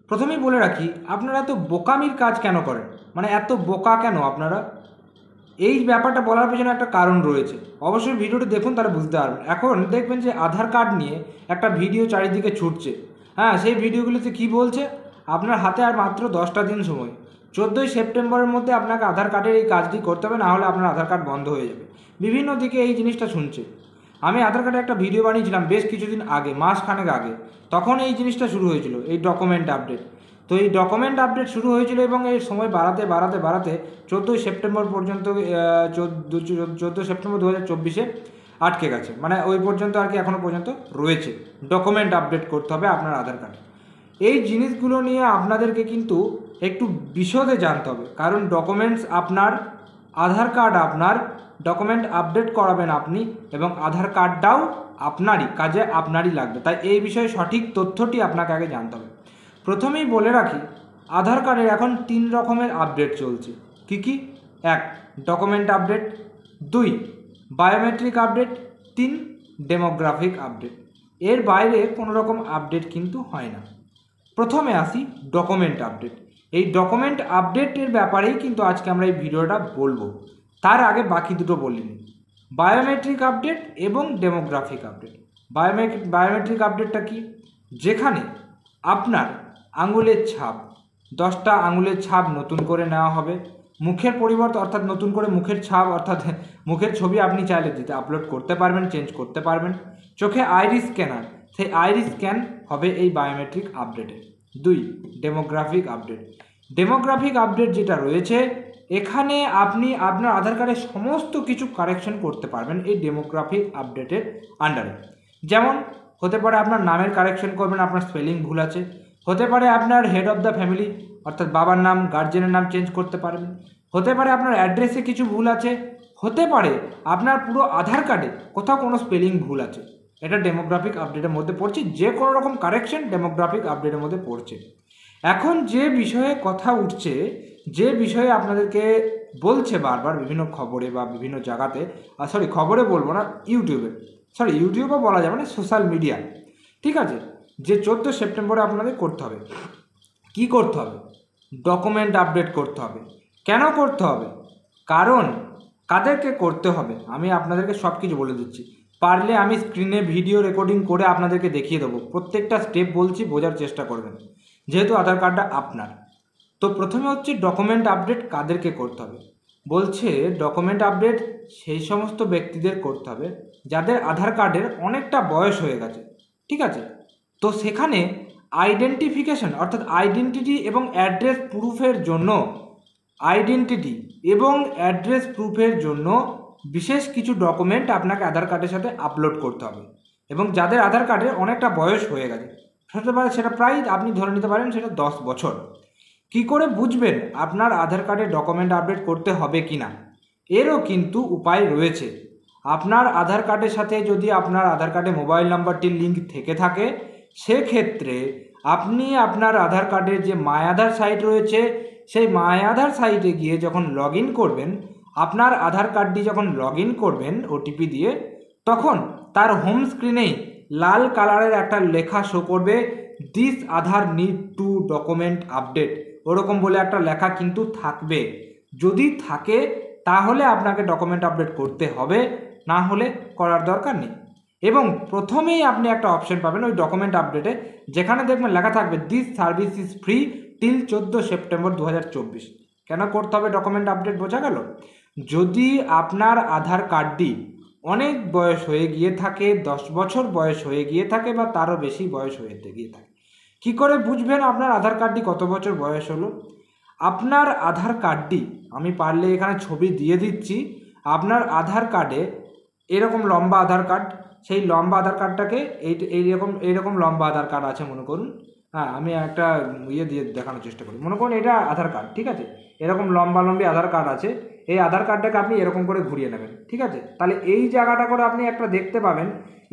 প্রথমেই বলে রাখি, আপনারা এত বোকামির কাজ কেন করেন? মানে এত বোকা কেন আপনারা? এই ব্যাপারটা বলার পেছনে একটা কারণ রয়েছে, অবশ্যই ভিডিওটি দেখুন, তারা বুঝতে পারবেন। এখন দেখবেন যে আধার কার্ড নিয়ে একটা ভিডিও চারিদিকে ছুটছে। হ্যাঁ, সেই ভিডিওগুলিতে কি বলছে, আপনার হাতে আর মাত্র 10টা দিন সময়, 14ই সেপ্টেম্বরের মধ্যে আপনাকে আধার কার্ডের এই কাজটি করতে হবে, না হলে আপনার আধার কার্ড বন্ধ হয়ে যাবে। বিভিন্ন দিকে এই জিনিসটা শুনছে। আমি আধার কার্ডে একটা ভিডিও বানিয়েছিলাম বেশ কিছুদিন আগে, মাসখানেক আগে। তখন এই জিনিসটা শুরু হয়েছিল, এই ডকুমেন্ট আপডেট। তো এই ডকুমেন্ট আপডেট শুরু হয়েছিল এবং এই সময় বাড়াতে বাড়াতে বাড়াতে 14ই সেপ্টেম্বর পর্যন্ত, 14 সেপ্টেম্বর 2024-এ আটকে গেছে। মানে ওই পর্যন্ত আর কি এখনও পর্যন্ত রয়েছে। ডকুমেন্ট আপডেট করতে হবে আপনার আধার কার্ডে। এই জিনিসগুলো নিয়ে আপনাদেরকে কিন্তু একটু বিশদে জানতে হবে, কারণ ডকুমেন্টস আপনার, আধার কার্ড আপনার, ডকুমেন্ট আপডেট করাবেন আপনি, এবং আধার কার্ডটাও আপনারই, কাজে আপনারই লাগবে। তাই এই বিষয়ে সঠিক তথ্যটি আপনাকে আগে জানতে হবে। প্রথমেই বলে রাখি, আধার কার্ডের এখন 3 রকমের আপডেট চলছে। কি কি? 1 document update, 2 biometric update, 3 demographic update. এর বাইরে কোনো রকম আপডেট কিন্তু হয় না। প্রথমে আসি ডকুমেন্ট আপডেট। এই ডকুমেন্ট আপডেটের ব্যাপারেই কিন্তু আজকে আমরা এই ভিডিওটা বলবো। তার আগে বাকি দুটো বলিনি, বায়োমেট্রিক আপডেট এবং ডেমোগ্রাফিক আপডেট। বায়োমেট্রিক আপডেটটা কি? যেখানে আপনার আঙুলের ছাপ, 10টা আঙুলের ছাপ নতুন করে নেওয়া হবে। মুখের পরিবর্তে, অর্থাৎ নতুন করে মুখের ছাপ, অর্থাৎ মুখের ছবি আপনি চাইলে দিতে আপলোড করতে পারবেন, চেঞ্জ করতে পারবেন। চোখে আইরিস স্ক্যানার, সেই আইরিস স্ক্যান হবে এই বায়োমেট্রিক আপডেটে। 2 ডেমোগ্রাফিক আপডেট। ডেমোগ্রাফিক আপডেট যেটা রয়েছে, এখানে আপনি আপনার আধার কার্ডের সমস্ত কিছু কারেকশন করতে পারবেন এই ডেমোগ্রাফিক আপডেটের আন্ডারে। যেমন হতে পারে আপনার নামের কারেকশন করবেন, আপনার স্পেলিং ভুল আছে। হতে পারে আপনার হেড অফ দ্য ফ্যামিলি, অর্থাৎ বাবার নাম, গার্জেনের নাম চেঞ্জ করতে পারবেন। হতে পারে আপনার অ্যাড্রেসে কিছু ভুল আছে। হতে পারে আপনার পুরো আধার কার্ডে কোথাও কোনো স্পেলিং ভুল আছে। এটা ডেমোগ্রাফিক আপডেটের মধ্যে পড়ছে। যে কোনো রকম কারেকশন ডেমোগ্রাফিক আপডেটের মধ্যে পড়ছে। এখন যে বিষয়ে কথা উঠছে, যে বিষয়ে আপনাদেরকে বলছে বারবার বিভিন্ন খবরে বা বিভিন্ন জায়গাতে, খবরে বলবো না, ইউটিউবে বলা যাবে না, সোশ্যাল মিডিয়া, ঠিক আছে, যে 14 সেপ্টেম্বরে আপনাদের করতে হবে। কি করতে হবে? ডকুমেন্ট আপডেট করতে হবে। কেন করতে হবে? কারণ কাদেরকে করতে হবে আমি আপনাদেরকে সব কিছু বলে দিচ্ছি। পারলে আমি স্ক্রিনে ভিডিও রেকর্ডিং করে আপনাদেরকে দেখিয়ে দেবো, প্রত্যেকটা স্টেপ বলছি, বোঝার চেষ্টা করবেন, যেহেতু আধার কার্ডটা আপনার। তো প্রথমে হচ্ছে ডকুমেন্ট আপডেট কাদেরকে করতে হবে। বলছে ডকুমেন্ট আপডেট সেই সমস্ত ব্যক্তিদের করতে হবে যাদের আধার কার্ডের অনেকটা বয়স হয়ে গেছে, ঠিক আছে। তো সেখানে আইডেন্টিফিকেশন, অর্থাৎ আইডেন্টিটি এবং অ্যাড্রেস প্রুফের জন্য, বিশেষ কিছু ডকুমেন্ট আপনাকে আধার কার্ডের সাথে আপলোড করতে হবে। এবং যাদের আধার কার্ডে অনেকটা বয়স হয়ে গেছে, সেটা প্রায় আপনি ধরে নিতে পারেন সেটা 10 বছর। কি করে বুঝবেন আপনার আধার কার্ডে ডকুমেন্ট আপডেট করতে হবে কি না? এরও কিন্তু উপায় রয়েছে। আপনার আধার কার্ডের সাথে যদি আপনার আধার কার্ডে মোবাইল নাম্বারটির লিঙ্ক থেকে থাকে, সেক্ষেত্রে আপনি আপনার আধার কার্ডের যে মাই আধার সাইট রয়েছে, সেই মাই আধার সাইটে গিয়ে যখন লগ ইন করবেন, আপনার আধার কার্ডটি যখন লগ ইন করবেন ওটিপি দিয়ে, তখন তার হোম স্ক্রিনেই লাল কালারের একটা লেখা শো করবে, this Aadhaar need to document update, ওরকম বলে একটা লেখা কিন্তু থাকবে। যদি থাকে তাহলে আপনাকে ডকুমেন্ট আপডেট করতে হবে, না হলে করার দরকার নেই। এবং প্রথমেই আপনি একটা অপশন পাবেন ওই ডকুমেন্ট আপডেটে, যেখানে দেখবেন লেখা থাকবে this service is free till 14 September 2024। কেন করতে হবে ডকুমেন্ট আপডেট? বোঝা গেল? যদি আপনার আধার কার্ডটি অনেক বয়স হয়ে গিয়ে থাকে, 10 বছর বয়স হয়ে গিয়ে থাকে বা তারও বেশি বয়স হয়ে গিয়ে থাকে, কী করে বুঝবেন আপনার আধার কার্ডটি কত বছর বয়স হলো? আপনার আধার কার্ডটি, আমি পারলে এখানে ছবি দিয়ে দিচ্ছি, আপনার আধার কার্ডে এরকম লম্বা আধার কার্ড, সেই লম্বা আধার কার্ডটাকে এইরকম লম্বা আধার কার্ড আছে মনে করুন। হ্যাঁ, আমি একটা দিয়ে দেখানোর চেষ্টা করি। মনে করুন এটা আধার কার্ড, ঠিক আছে, এরকম লম্বি আধার কার্ড আছে। এই আধার কার্ডটাকে আপনি এরকম করে ঘুরিয়ে নেবেন, ঠিক আছে। তাহলে এই জায়গাটা করে আপনি একটা দেখতে পাবেন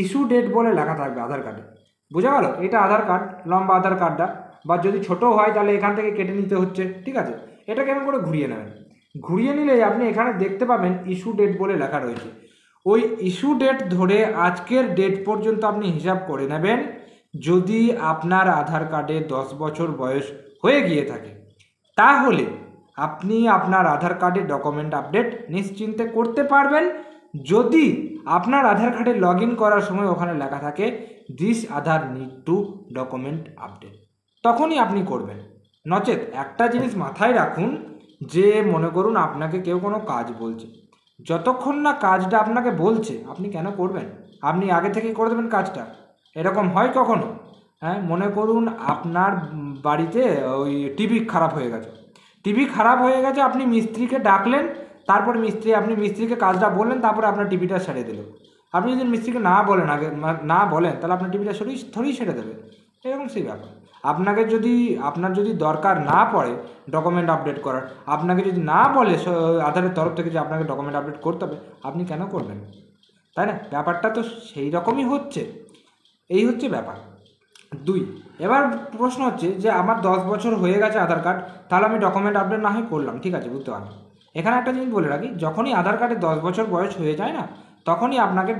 ইস্যু ডেট বলে লেখা থাকবে আধার কার্ডে। বোঝা গেল? এটা আধার কার্ড, লম্বা আধার কার্ডটা, বা যদি ছোট হয় তাহলে এখান থেকে কেটে নিতে হচ্ছে, ঠিক আছে। এটা কেমন করে ঘুরিয়ে নেবেন? ঘুরিয়ে নিলে আপনি এখানে দেখতে পাবেন ইস্যু ডেট বলে লেখা রয়েছে। ওই ইস্যু ডেট ধরে আজকের ডেট পর্যন্ত আপনি হিসাব করে নেবেন যদি আপনার আধার কার্ডে 10 বছর বয়স হয়ে গিয়ে থাকে তাহলে আপনি আপনার আধার কার্ডে ডকুমেন্ট আপডেট নিশ্চিন্তে করতে পারবেন। যদি আপনার আধার কার্ডে লগ ইন করার সময় ওখানে লেখা থাকে this Aadhaar need to document update, তখনই আপনি করবেন। নচেত একটা জিনিস মাথায় রাখুন যে মনে করুন আপনাকে কেউ কোনো কাজ বলছে, যতক্ষণ না কাজটা আপনাকে বলছে আপনি কেন করবেন? আপনি আগে থেকেই করে দেবেন কাজটা। এরকম হয় কখনো? হ্যাঁ, মনে করুন আপনার বাড়িতে ওই টিভি খারাপ হয়ে গেছে, আপনি মিস্ত্রিকে ডাকলেন, তারপর আপনি মিস্ত্রিকে কাজটা বললেন, তারপরে আপনার টিভিটা সেরে দিল। আপনি যদি মিস্ত্রিকে না বলেন, আগে না বলেন, তাহলে আপনার টিভিটা থোড়ি সেরে দেবে। এরকম সেই ব্যাপার। আপনার যদি দরকার না পড়ে ডকুমেন্ট আপডেট করার, আপনাকে যদি না বলে আধারের তরফ থেকে যে আপনাকে ডকুমেন্ট আপডেট করতে হবে, আপনি কেন করবেন? তাই না? ব্যাপারটা তো সেই রকমই হচ্ছে। এই হচ্ছে ব্যাপার। 2, এবার প্রশ্ন হচ্ছে যে আমার 10 বছর হয়ে গেছে আধার কার্ড, তাহলে আমি ডকুমেন্ট আপডেট না হয় করলাম, ঠিক আছে, বুঝতে পারলাম। এখানে একটা জিনিস বলে রাখি, যখনই আধার কার্ডে 10 বছর বয়স হয়ে যায় না, তখনই আপনাকে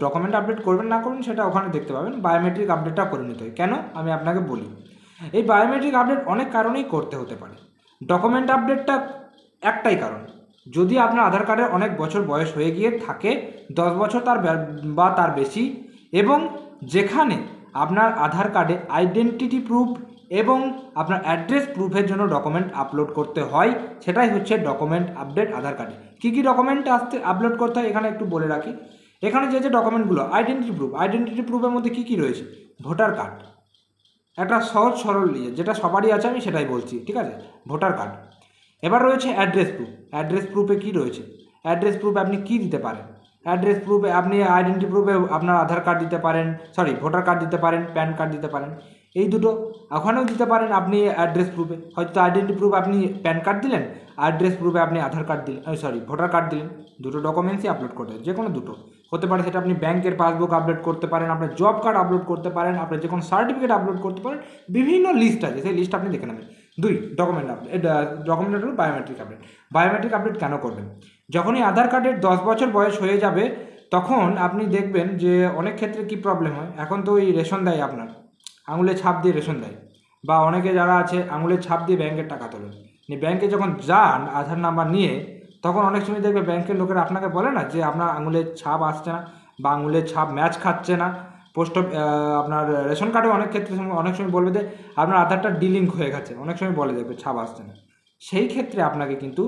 ডকুমেন্ট আপডেট করবেন না করবেন সেটা ওখানে দেখতে পাবেন। বায়োমেট্রিক আপডেটটা করে নিতে হয়। কেন? আমি আপনাকে বলি। এই বায়োমেট্রিক আপডেট অনেক কারণেই করতে হতে পারে। ডকুমেন্ট আপডেটটা একটাই কারণ, যদি আপনার আধার কার্ডের অনেক বছর বয়স হয়ে গিয়ে থাকে, 10 বছর বা তার বেশি, এবং যেখানে আপনার আধার কার্ডে আইডেন্টিটি প্রুফ এবং আপনার অ্যাড্রেস প্রুফের জন্য ডকুমেন্ট আপলোড করতে হয়, সেটাই হচ্ছে ডকুমেন্ট আপডেট আধার কার্ডে। কী কী ডকুমেন্ট আপলোড করতে হয় এখানে একটু বলে রাখি। এখানে যে ডকুমেন্টগুলো, আইডেন্টিটি প্রুফের মধ্যে কী কী রয়েছে? ভোটার কার্ড, একটা সহজ সরল ইয়ে, যেটা সবারই আছে, আমি সেটাই বলছি, ঠিক আছে? Voter card. এবার রয়েছে অ্যাড্রেস প্রুফে কী রয়েছে? অ্যাড্রেস প্রুফে আপনি কী দিতে পারেন? অ্যাড্রেস প্রুফে আপনি আইডেন্টি প্রুফে আপনার আধার কার্ড দিতে পারেন, ভোটার কার্ড দিতে পারেন, প্যান কার্ড দিতে পারেন, এই দুটো। ওখানেও দিতে পারেন আপনি অ্যাড্রেস প্রুফে, হয়তো আইডেন্টি প্রুফ আপনি প্যান কার্ড দিলেন, অ্যাড্রেস প্রুফে আপনি আধার কার্ড দিলেন, ভোটার কার্ড দিলেন। দুটো ডকুমেন্টসই আপলোড করতে হয়, যে কোনো দুটো হতে পারে। সেটা আপনি ব্যাংকের পাসবুক আপলোড করতে পারেন, আপনার জব কার্ড আপলোড করতে পারেন, আপনার যে কোনো সার্টিফিকেট আপলোড করতে পারেন, বিভিন্ন লিস্ট আছে, সেই লিস্ট আপনি দেখে নেবেন। 2, ডকুমেন্ট আপডেট। হলো বায়োমেট্রিক আপডেট কেন করবেন? যখনই আধার কার্ডের 10 বছর বয়স হয়ে যাবে, তখন আপনি দেখবেন যে অনেক ক্ষেত্রে কি প্রবলেম হয়। এখন তো ওই রেশন দেয়, আপনার আঙুলে ছাপ দিয়ে রেশন দেয়, বা অনেকে যারা আছে আঙুলের ছাপ দিয়ে ব্যাংকের টাকা তোলেন। ব্যাংকে যখন যান আধার নাম্বার নিয়ে, তখন অনেক সময় দেখবে ব্যাংকের লোকেরা আপনাকে বলে না যে আপনার আঙুলের ছাপ আসছে না, বা আঙুলের ছাপ ম্যাচ খাচ্ছে না। আপনার রেশন কার্ডে অনেক সময় বলবে যে আপনার আধারটা ডিলিঙ্ক হয়ে গেছে, অনেক সময় বলে দেখবে ছাপ আসছে না। সেই ক্ষেত্রে আপনাকে কিন্তু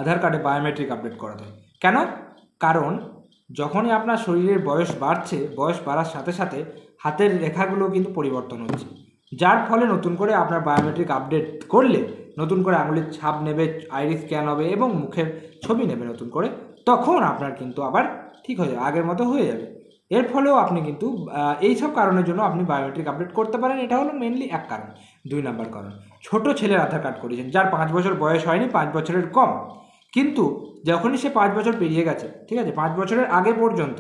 আধার কার্ডে বায়োমেট্রিক আপডেট করাতে হয়। কেন? কারণ যখনই আপনার শরীরের বয়স বাড়ছে, বয়স বাড়ার সাথে সাথে হাতের রেখাগুলো কিন্তু পরিবর্তন হচ্ছে, যার ফলে নতুন করে আপনার বায়োমেট্রিক আপডেট করলে নতুন করে আঙুলের ছাপ নেবে, আইরিস স্ক্যান হবে এবং মুখের ছবি নেবে নতুন করে, তখন আপনার কিন্তু আবার ঠিক হয়ে যাবে, আগের মতো হয়ে যাবে। এর ফলেও আপনি কিন্তু এইসব কারণের জন্য আপনি বায়োমেট্রিক আপডেট করতে পারেন। এটা হলো মেনলি এক কারণ। 2 নম্বর কারণ, ছোট ছেলের আধার কার্ড করেছেন, যার 5 বছর বয়স হয়নি, 5 বছরের কম, কিন্তু যখনই সে 5 বছর পেরিয়ে গেছে, ঠিক আছে, 5 বছরের আগে পর্যন্ত,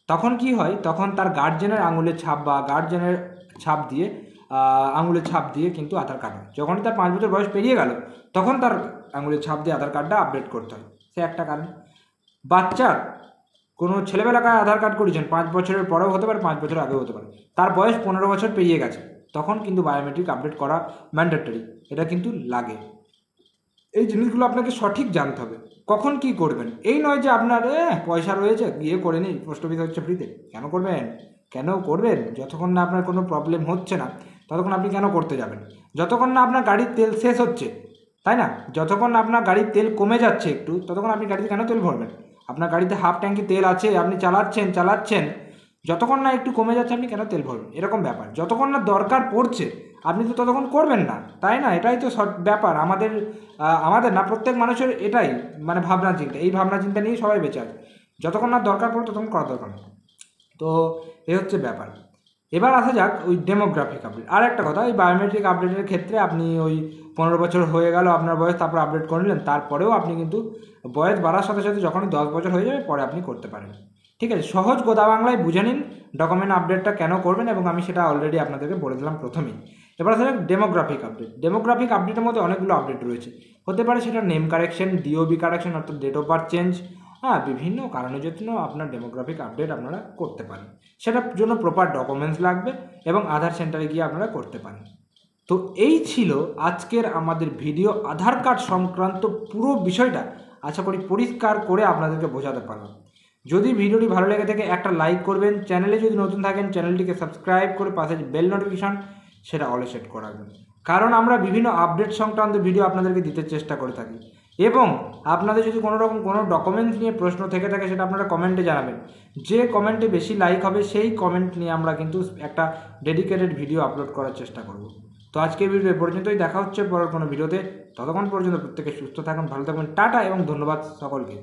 তখন কি হয়, তখন তার গার্জেনের আঙুলের ছাপ বা গার্জেনের ছাপ দিয়ে আঙুলের ছাপ দিয়ে কিন্তু আধার কার্ড হয়। যখনই তার 5 বছর বয়স পেরিয়ে গেল, তখন তার আঙুলের ছাপ দিয়ে আধার কার্ডটা আপডেট করতে হয়। সে একটা কারণ। বাচ্চার কোনো ছেলেবেলাকায় আধার কার্ড করেছেন, 5 বছরের পরেও হতে পারে, 5 বছর আগেও হতে পারে, তার বয়স 15 বছর পেরিয়ে গেছে, তখন কিন্তু বায়োমেট্রিক আপডেট করা ম্যান্ডেটরি, এটা কিন্তু লাগে। এই জিনিসগুলো আপনাকে সঠিক জানতে হবে, কখন কি করবেন। এই নয় যে আপনার পয়সা রয়েছে গিয়ে করে নিই, পোস্ট অফিস হচ্ছে ফ্রিতে, কেন করবেন? যতক্ষণ না আপনার কোনো প্রবলেম হচ্ছে না, ততক্ষণ আপনি কেন করতে যাবেন? যতক্ষণ না আপনার গাড়ির তেল শেষ হচ্ছে, তাই না, যতক্ষণ না আপনার গাড়ির তেল কমে যাচ্ছে একটু, ততক্ষণ আপনি গাড়িতে কেন তেল ভরবেন? আপনার গাড়িতে হাফ ট্যাঙ্কি তেল আছে, আপনি চালাচ্ছেন, যতক্ষণ না একটু কমে যাচ্ছে আপনি কেন তেল ভরবেন? এরকম ব্যাপার। যতক্ষণ না দরকার পড়ছে আপনি তো ততক্ষণ করবেন না, তাই না? এটাই তো ব্যাপার। আমাদের না, প্রত্যেক মানুষের এটাই মানে ভাবনা চিন্তা, এই ভাবনা চিন্তা নিয়েই সবাই বেঁচে আছে। যতক্ষণ না দরকার পড়ে ততক্ষণ করা দরকার নেই। তো এই হচ্ছে ব্যাপার। এবার আসা যাক ওই ডেমোগ্রাফিক আপডেট। আর একটা কথা, এই বায়োমেট্রিক আপডেটের ক্ষেত্রে আপনি ওই 15 বছর হয়ে গেল আপনার বয়স, তারপর আপডেট করে নিলেন, তারপরেও আপনি কিন্তু বয়স বাড়ার সাথে সাথে যখনই 10 বছর হয়ে যাবে পরে আপনি করতে পারেন। ঠিক আছে, সহজ গোদা বাংলায় বুঝে নিন ডকুমেন্ট আপডেটটা কেন করবেন, এবং আমি সেটা অলরেডি আপনাদেরকে বলে দিলাম প্রথমেই। এবার আসা যাক ডেমোগ্রাফিক আপডেটের মধ্যে অনেকগুলো আপডেট রয়েছে। হতে পারে সেটা নেম কারেকশন, ডিওবি কারেকশন অর্থাৎ ডেট অফ বার্থ চেঞ্জ, হ্যাঁ, বিভিন্ন কারণের জন্য আপনার ডেমোগ্রাফিক আপডেট আপনারা করতে পারেন। সেটার জন্য প্রপার ডকুমেন্টস লাগবে এবং আধার সেন্টারে গিয়ে আপনারা করতে পারেন। তো এই ছিল আজকের আমাদের ভিডিও, আধার কার্ড সংক্রান্ত পুরো বিষয়টা আশা করি পরিষ্কার করে আপনাদেরকে বোঝাতে পারলাম। যদি ভিডিওটি ভালো লেগে থাকে একটা লাইক করবেন, চ্যানেলে যদি নতুন থাকেন চ্যানেলটিকে সাবস্ক্রাইব করে পাশে বেল নোটিফিকেশন সেটা অলে সেট করে রাখবেন, কারণ আমরা বিভিন্ন আপডেট সংক্রান্ত ভিডিও আপনাদেরকে দিতে চেষ্টা করে থাকি। এবং আপনাদের যদি কোনো রকম কোনো ডকুমেন্টস নিয়ে প্রশ্ন থেকে থাকে সেটা আপনারা কমেন্টে জানাবেন। যে কমেন্টে বেশি লাইক হবে সেই কমেন্ট নিয়ে আমরা কিন্তু একটা ডেডিকেটেড ভিডিও আপলোড করার চেষ্টা করব। তো আজকের ভিডিও এ পর্যন্তই, দেখা হচ্ছে পরের কোনো ভিডিওতে। ততক্ষণ পর্যন্ত প্রত্যেকে সুস্থ থাকুন, ভালো থাকুন, টাটা এবং ধন্যবাদ সকলকে।